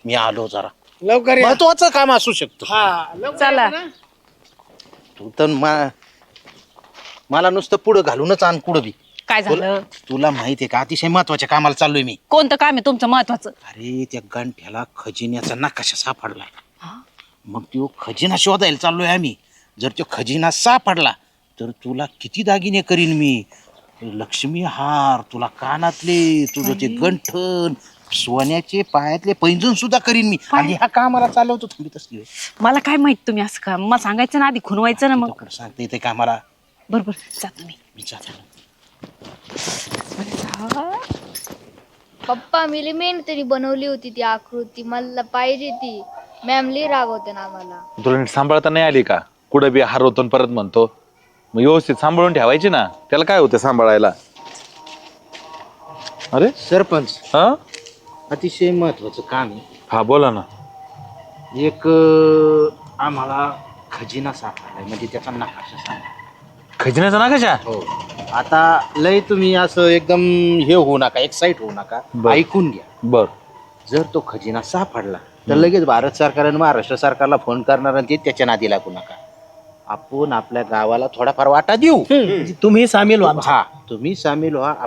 मी आलो जरा लवकर या. महत्वाचं काम असू शकतं. हा लवकर चला. या ना. तू तर मला नुसतं पुढं घालूनच आण कुठं बी. काय झालं? तुला माहितीये का अतिशय महत्वाच्या कामाला चाललोय मी. कोणतं काम आहे तुमचं महत्वाचं? अरे त्या गंठ्याला खजिन्याचा नकाशा सापडलाय. मग तो खजिना शोधायला चाललोय आम्ही. जर तो खजिना सापडला तर तुला किती दागिने करीन मी. लक्ष्मी हार, तुला कानातले, तुझं ते गंठन, सोन्याचे पायातले पैंजण सुद्धा करीन मी. आणि ह्या कामाला चालवतो थांबी तसली. मला काय माहित तुम्ही असं का मला सांगायचं ना आधी खुनवायचं ना मग. सांगते येते कामाला. बरोबर जातो मी जातो. पप्पा मी मेहनतीने बनवली होती ती आकृती, मला पाहिजे ती. मॅम लई रागवते ना आम्हाला. तुला नीट सांभाळता नाही आली का? कुठं बी हरवतो आणि परत म्हणतो. मग व्यवस्थित सांभाळून ठेवायची ना. त्याला काय होतं सांभाळायला? अरे सरपंच हा अतिशय महत्वाचं काम आहे. हा बोला ना. एक आम्हाला खजिना सापडलाय म्हणजे त्याचा नकाशा सांगा. खजिन्याचा ना कशा? हो. आता लय तुम्ही असं एकदम हे होऊ नका, एक्साइट होऊ नका. बर. ऐकून घ्या. बर जर तो खजिना सापडला तर लगेच भारत सरकार आणि महाराष्ट्र सरकारला फोन करणार आणि ते त्याच्या नादी लागू नका. आपण आपल्या गावाला थोडाफार वाटा देऊ. तुम्ही सामील व्हा. हा तुम्ही सामील व्हा.